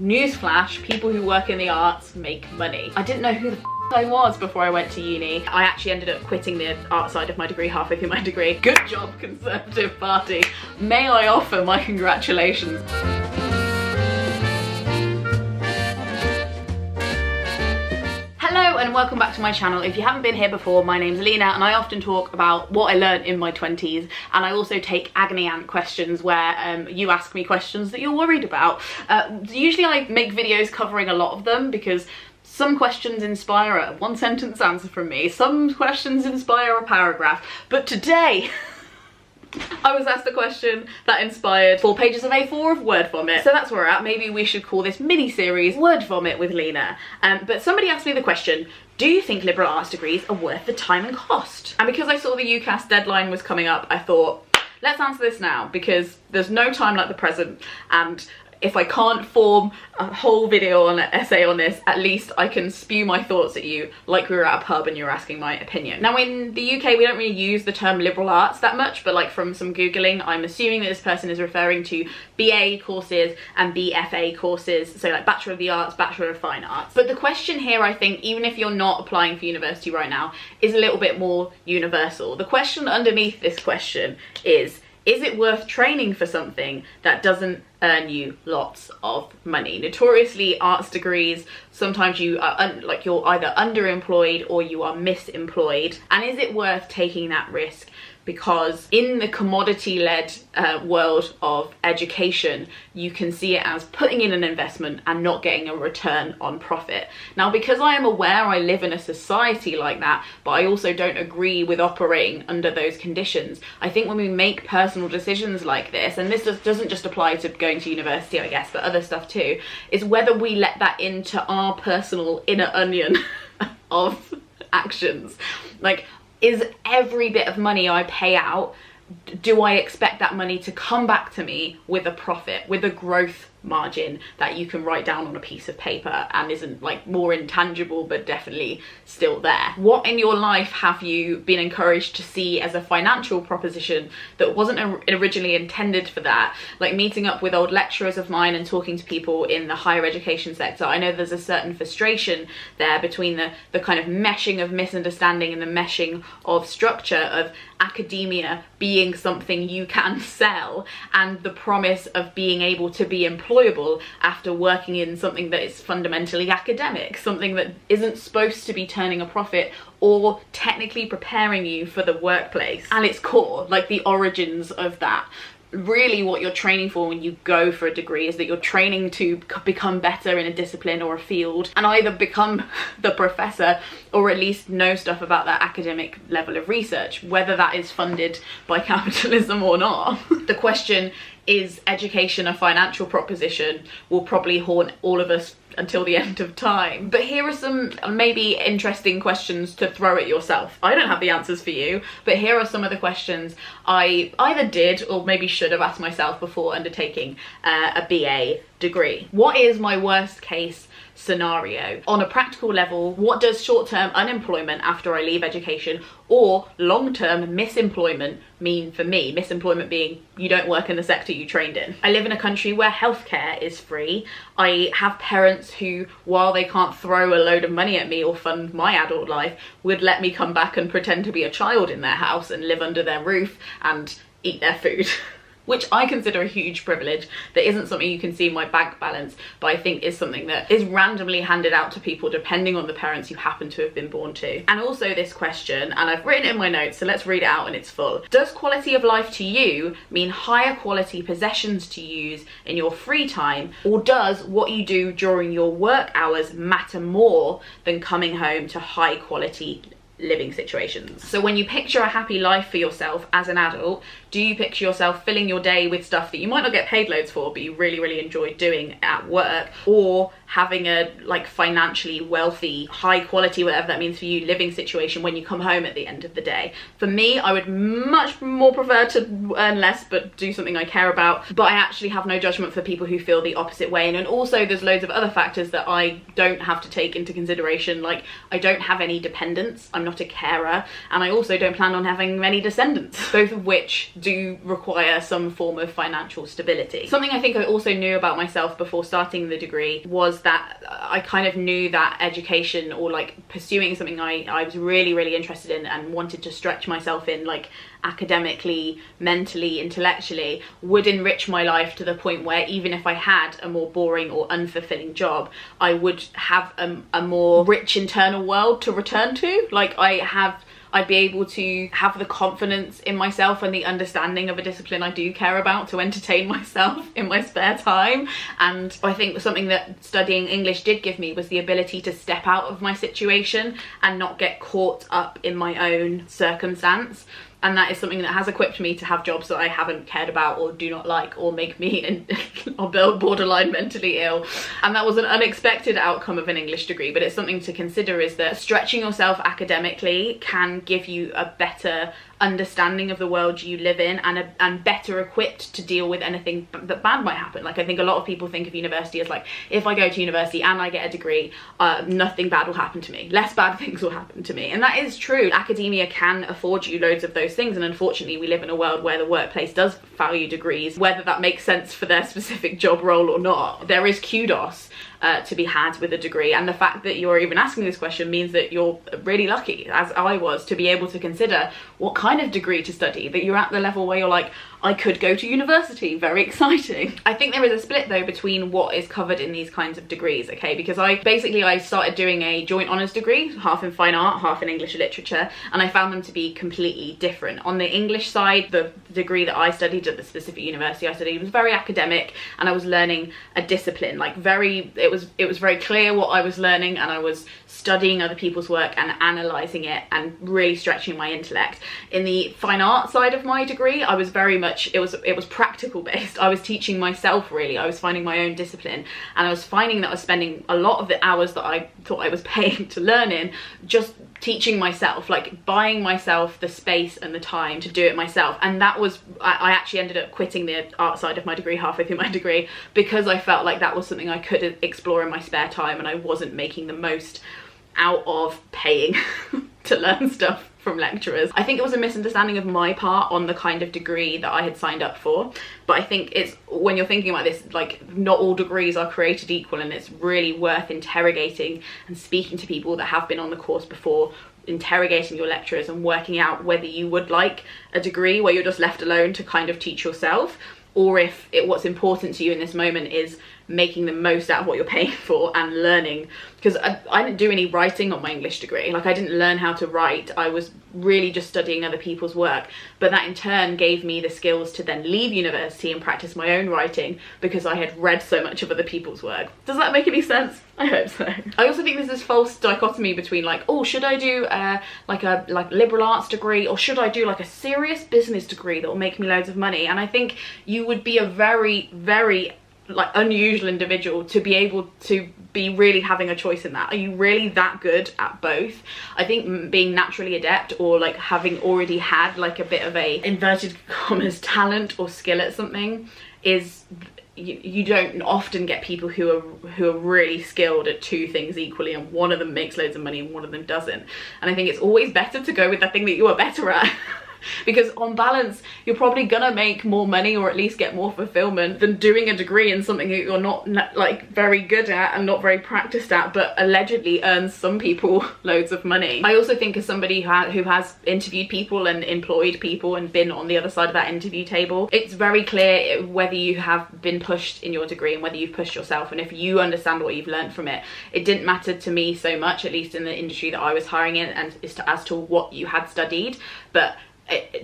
Newsflash, people who work in the arts make money. I didn't know who the I was before I went to uni. I actually ended up quitting the art side of my degree halfway through my degree. Good job, Conservative Party. May I offer my congratulations. Hello and welcome back to my channel. If you haven't been here before, my name's Lena and I often talk about what I learned in my 20s, and I also take agony aunt questions where you ask me questions that you're worried about. Usually I make videos covering a lot of them because some questions inspire a one sentence answer from me, some questions inspire a paragraph, but today I was asked a question that inspired 4 pages of A4 of word vomit. So that's where we're at. Maybe we should call this mini-series Word Vomit with Lena. But somebody asked me the question, do you think liberal arts degrees are worth the time and cost? And because I saw the UCAS deadline was coming up, I thought, let's answer this now, because there's no time like the present, and if I can't form a whole video on an essay on this, at least I can spew my thoughts at you like we were at a pub and you're asking my opinion. Now in the UK we don't really use the term liberal arts that much, but like from some Googling I'm assuming that this person is referring to BA courses and BFA courses, so like Bachelor of the Arts, Bachelor of Fine Arts. But the question here, I think, even if you're not applying for university right now, is a little bit more universal. The question underneath this question is it worth training for something that doesn't earn you lots of money? Notoriously, arts degrees, sometimes you are you're either underemployed or you are misemployed. And is it worth taking that risk? Because in the commodity-led world of education, you can see it as putting in an investment and not getting a return on profit. Now, because I am aware I live in a society like that, but I also don't agree with operating under those conditions, I think when we make personal decisions like this, and this doesn't just apply to going to university, I guess, but other stuff too, is whether we let that into our personal inner onion of actions. Like, is every bit of money I pay out, do I expect that money to come back to me with a profit, with a growth margin that you can write down on a piece of paper and isn't like more intangible but definitely still there? What in your life have you been encouraged to see as a financial proposition that wasn't originally intended for that? Like meeting up with old lecturers of mine and talking to people in the higher education sector, I know there's a certain frustration there between the kind of meshing of misunderstanding and the meshing of structure of academia being something you can sell and the promise of being able to be employable after working in something that is fundamentally academic, something that isn't supposed to be turning a profit or technically preparing you for the workplace. And its core, like the origins of that, really what you're training for when you go for a degree is that you're training to become better in a discipline or a field and either become the professor or at least know stuff about that academic level of research, whether that is funded by capitalism or not. The question, is education a financial proposition, will probably haunt all of us until the end of time. But here are some maybe interesting questions to throw at yourself. I don't have the answers for you, but here are some of the questions I either did or maybe should have asked myself before undertaking a BA degree. What is my worst case scenario? On a practical level, what does short-term unemployment after I leave education or long-term misemployment mean for me? Misemployment being you don't work in the sector you trained in. I live in a country where healthcare is free. I have parents who, while they can't throw a load of money at me or fund my adult life, would let me come back and pretend to be a child in their house and live under their roof and eat their food. Which I consider a huge privilege. That isn't something you can see in my bank balance, but I think is something that is randomly handed out to people depending on the parents you happen to have been born to. And also this question, and I've written it in my notes, so let's read it out in its full. Does quality of life to you mean higher quality possessions to use in your free time, or does what you do during your work hours matter more than coming home to high quality living situations? So when you picture a happy life for yourself as an adult, do you picture yourself filling your day with stuff that you might not get paid loads for but you really enjoy doing at work, or having a like financially wealthy, high quality, whatever that means for you, living situation when you come home at the end of the day? For me, I would much more prefer to earn less but do something I care about, but I actually have no judgment for people who feel the opposite way. And also there's loads of other factors that I don't have to take into consideration, like I don't have any dependents, I'm not a carer, and I also don't plan on having many descendants, both of which do require some form of financial stability. Something I think I also knew about myself before starting the degree was that I kind of knew that education, or like pursuing something I was really interested in and wanted to stretch myself in, like academically, mentally, intellectually, would enrich my life to the point where even if I had a more boring or unfulfilling job, I would have a more rich internal world to return to. Like I'd be able to have the confidence in myself and the understanding of a discipline I do care about to entertain myself in my spare time. And I think something that studying English did give me was the ability to step out of my situation and not get caught up in my own circumstance. And that is something that has equipped me to have jobs that I haven't cared about or do not like, or make me or borderline mentally ill. And that was an unexpected outcome of an English degree, but it's something to consider, is that stretching yourself academically can give you a better understanding of the world you live in, and better equipped to deal with anything that bad might happen. Like, I think a lot of people think of university as like, if I go to university and I get a degree, nothing bad will happen to me, less bad things will happen to me. And that is true. Academia can afford you loads of those things, and unfortunately we live in a world where the workplace does value degrees, whether that makes sense for their specific job role or not. There is kudos to be had with a degree, and the fact that you're even asking this question means that you're really lucky, as I was, to be able to consider what kind of degree to study, that you're at the level where you're like, I could go to university, very exciting. I think there is a split though between what is covered in these kinds of degrees, okay, because I started doing a joint honours degree, half in fine art, half in English literature, and I found them to be completely different. On the English side, the degree that I studied at the specific university I studied was very academic, and I was learning a discipline, like it was very clear what I was learning, and I was studying other people's work and analysing it and really stretching my intellect. In the fine art side of my degree, I was very much, it was practical based. I was teaching myself, really. I was finding my own discipline, and I was finding that I was spending a lot of the hours that I thought I was paying to learn in just teaching myself, like buying myself the space and the time to do it myself. And that was, I actually ended up quitting the art side of my degree halfway through my degree, because I felt like that was something I could explore in my spare time, and I wasn't making the most out of paying to learn stuff from lecturers. I think it was a misunderstanding of my part on the kind of degree that I had signed up for, but I think it's, when you're thinking about this, like, not all degrees are created equal, and it's really worth interrogating and speaking to people that have been on the course before, interrogating your lecturers and working out whether you would like a degree where you're just left alone to kind of teach yourself, or if what's important to you in this moment is making the most out of what you're paying for and learning. Because I didn't do any writing on my English degree, like I didn't learn how to write, I was really just studying other people's work, but that in turn gave me the skills to then leave university and practice my own writing, because I had read so much of other people's work. Does that make any sense? I hope so. I also think there's this false dichotomy between like, oh, should I do like a liberal arts degree, or should I do like a serious business degree that will make me loads of money? And I think you would be a very like unusual individual to be able to be really having a choice in that. Are you really that good at both? I think being naturally adept, or like having already had like a bit of a inverted commas talent or skill at something, is you don't often get people who are really skilled at two things equally, and one of them makes loads of money and one of them doesn't. And I think it's always better to go with the thing that you are better at. Because on balance, you're probably gonna make more money, or at least get more fulfillment, than doing a degree in something that you're not like very good at and not very practiced at, but allegedly earns some people loads of money. I also think, as somebody who has interviewed people and employed people and been on the other side of that interview table, it's very clear whether you have been pushed in your degree and whether you've pushed yourself, and if you understand what you've learned from it. It didn't matter to me so much, at least in the industry that I was hiring in, and as to what you had studied, but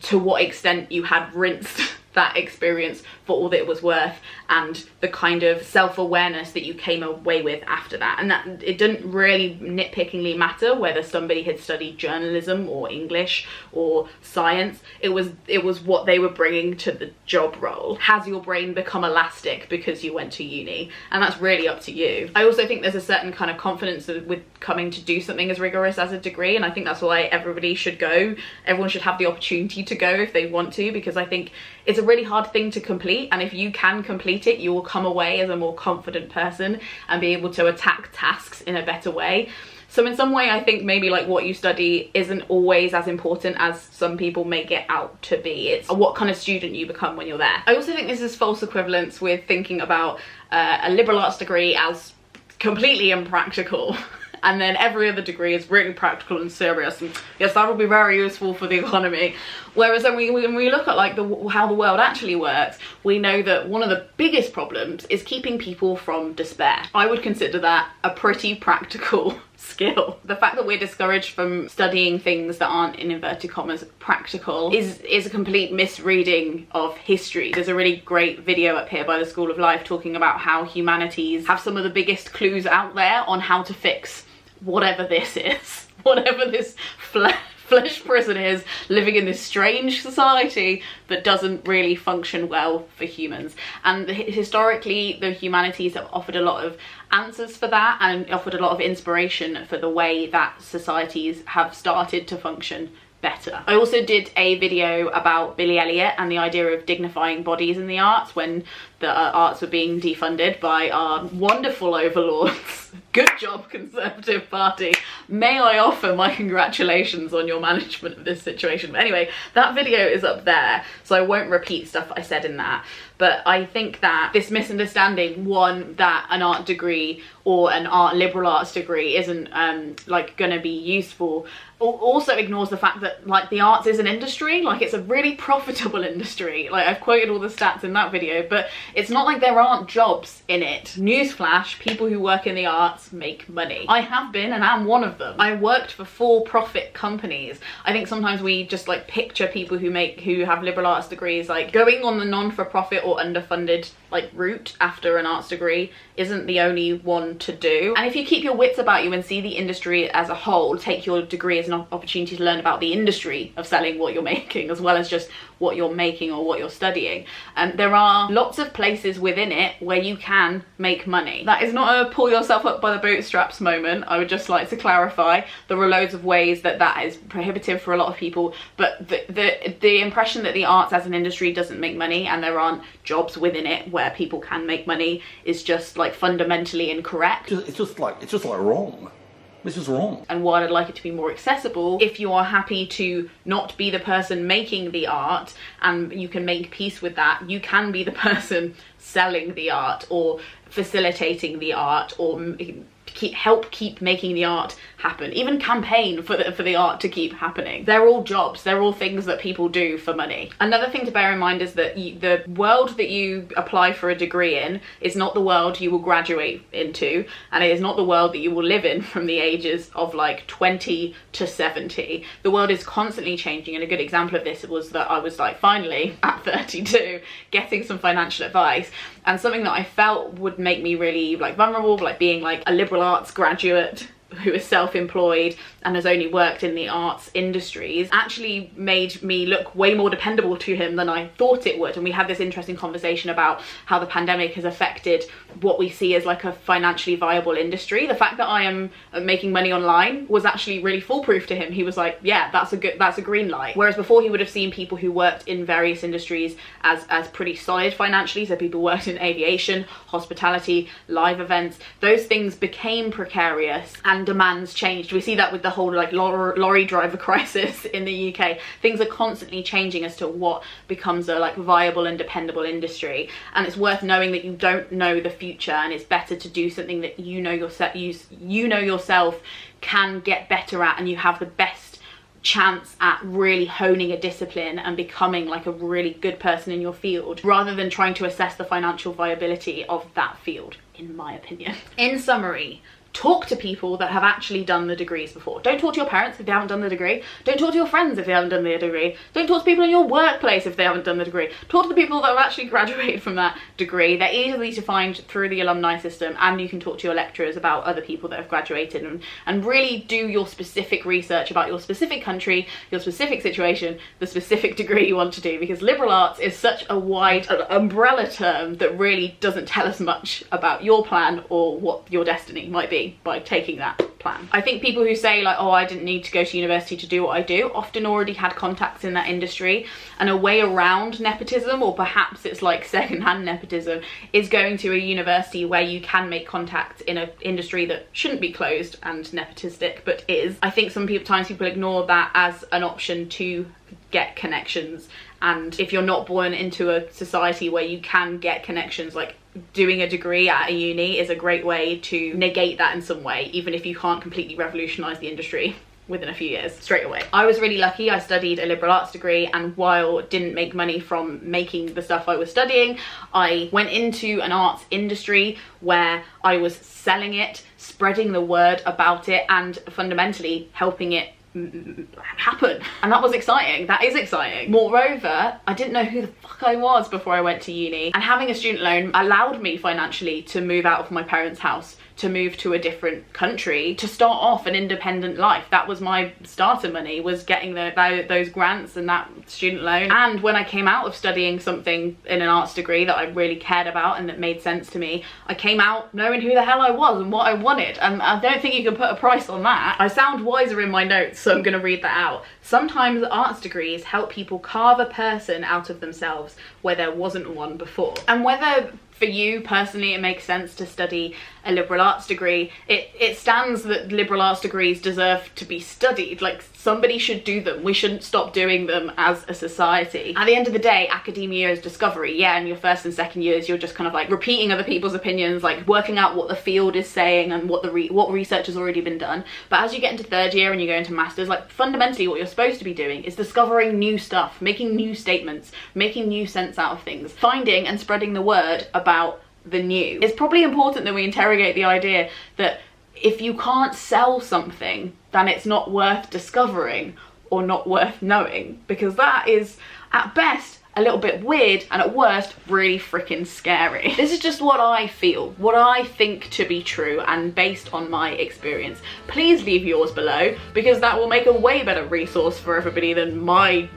to what extent you had rinsed that experience for all that it was worth, and the kind of self-awareness that you came away with after that. And that it didn't really nitpickingly matter whether somebody had studied journalism or English or science. It was what they were bringing to the job role. Has your brain become elastic because you went to uni? And that's really up to you. I also think there's a certain kind of confidence with coming to do something as rigorous as a degree, and I think that's why everybody should go. Everyone should have the opportunity to go if they want to, because I think it's a really hard thing to complete, and if you can complete it, you will come away as a more confident person and be able to attack tasks in a better way. So in some way, I think maybe like what you study isn't always as important as some people make it out to be. It's what kind of student you become when you're there. I also think this is false equivalence with thinking about a liberal arts degree as completely impractical. And then every other degree is really practical and serious, and yes, that will be very useful for the economy. Whereas when we look at like how the world actually works, we know that one of the biggest problems is keeping people from despair. I would consider that a pretty practical skill. The fact that we're discouraged from studying things that aren't, in inverted commas, practical is a complete misreading of history. There's a really great video up here by the School of Life talking about how humanities have some of the biggest clues out there on how to fix whatever this is, whatever this flesh prison is, living in this strange society that doesn't really function well for humans. And historically, the humanities have offered a lot of answers for that and offered a lot of inspiration for the way that societies have started to function better. I also did a video about Billy Elliot and the idea of dignifying bodies in the arts when the arts were being defunded by our wonderful overlords. Good job, Conservative Party. May I offer my congratulations on your management of this situation. But anyway, that video is up there, so I won't repeat stuff I said in that. But I think that this misunderstanding, one, that an art degree or an liberal arts degree isn't like gonna be useful, also ignores the fact that like the arts is an industry, like it's a really profitable industry. Like I've quoted all the stats in that video, but it's not like there aren't jobs in it. Newsflash, people who work in the arts make money. I have been and am one of them. I worked for for-profit companies. I think sometimes we just like picture people who have liberal arts degrees like going on the non-for-profit or underfunded like route after an arts degree isn't the only one to do. And if you keep your wits about you and see the industry as a whole, take your degree as an opportunity to learn about the industry of selling what you're making as well as just what you're making or what you're studying. There are lots of places within it where you can make money. That is not a pull yourself up by the bootstraps moment. I would just like to clarify there are loads of ways that is prohibitive for a lot of people, but the impression that the arts as an industry doesn't make money and there aren't jobs within it where people can make money is just like fundamentally incorrect. It's just like wrong. This is wrong. And while I'd like it to be more accessible, if you are happy to not be the person making the art and you can make peace with that, you can be the person selling the art or facilitating the art or help keep making the art happen, even campaign for the art to keep happening. They're all jobs, they're all things that people do for money. Another thing to bear in mind is that the world that you apply for a degree in is not the world you will graduate into, and it is not the world that you will live in from the ages of like 20 to 70. The world is constantly changing, and a good example of this was that I was like finally at 32 getting some financial advice, and something that I felt would make me really like vulnerable, like being like a liberal arts graduate who is self-employed and has only worked in the arts industries, actually made me look way more dependable to him than I thought it would. And we had this interesting conversation about how the pandemic has affected what we see as like a financially viable industry. The fact that I am making money online was actually really foolproof to him. He was like, yeah, that's a green light. Whereas before he would have seen people who worked in various industries as pretty solid financially. So people worked in aviation, hospitality, live events. Those things became precarious and demands changed. We see that with the whole like lorry driver crisis in the UK. Things are constantly changing as to what becomes a like viable and dependable industry, and it's worth knowing that you don't know the future, and it's better to do something that you know yourself can get better at, and you have the best chance at really honing a discipline and becoming like a really good person in your field, rather than trying to assess the financial viability of that field, in my opinion. In summary, talk to people that have actually done the degrees before. Don't talk to your parents if they haven't done the degree. Don't talk to your friends if they haven't done the degree. Don't talk to people in your workplace if they haven't done the degree. Talk to the people that have actually graduated from that degree. They're easily to find through the alumni system, and you can talk to your lecturers about other people that have graduated, and really do your specific research about your specific country, your specific situation, the specific degree you want to do, because liberal arts is such a wide umbrella term that really doesn't tell us much about your plan or what your destiny might be by taking that plan. I think people who say like, oh, I didn't need to go to university to do what I do, often already had contacts in that industry, and a way around nepotism, or perhaps it's like secondhand nepotism, is going to a university where you can make contacts in an industry that shouldn't be closed and nepotistic, but is. I think sometimes people ignore that as an option to get connections, and if you're not born into a society where you can get connections, like doing a degree at a uni is a great way to negate that in some way, even if you can't completely revolutionize the industry within a few years straight away. I was really lucky. I studied a liberal arts degree, and while didn't make money from making the stuff I was studying, I went into an arts industry where I was selling it, spreading the word about it, and fundamentally helping it happen, and that was exciting. That is exciting. Moreover, I didn't know who the fuck I was before I went to uni, and having a student loan allowed me financially to move out of my parents' house, to move to a different country, to start off an independent life. That was my starter money, was getting those grants and that student loan. And when I came out of studying something in an arts degree that I really cared about and that made sense to me, I came out knowing who the hell I was and what I wanted, and I don't think you can put a price on that. I sound wiser in my notes, so I'm gonna read that out. Sometimes arts degrees help people carve a person out of themselves where there wasn't one before. And whether for you personally it makes sense to study a liberal arts degree, it stands that liberal arts degrees deserve to be studied. Like, somebody should do them. We shouldn't stop doing them as a society. At the end of the day, academia is discovery. Yeah, in your first and second years you're just kind of like repeating other people's opinions, like working out what the field is saying and what research has already been done. But as you get into third year and you go into masters, like fundamentally what you're supposed to be doing is discovering new stuff, making new statements, making new sense out of things, finding and spreading the word about the new. It's probably important that we interrogate the idea that if you can't sell something, then it's not worth discovering or not worth knowing, because that is at best a little bit weird and at worst really freaking scary. This is just what I feel, what I think to be true, and based on my experience. Please leave yours below, because that will make a way better resource for everybody than my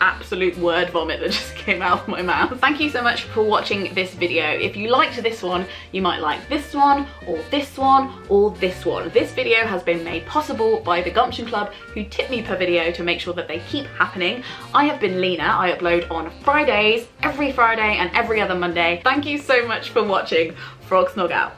absolute word vomit that just came out of my mouth. Thank you so much for watching this video. If you liked this one, you might like this one, or this one, or this one. This video has been made possible by the Gumption Club, who tip me per video to make sure that they keep happening. I have been Lena. I upload on Fridays, every Friday and every other Monday. Thank you so much for watching. Frog Snog out.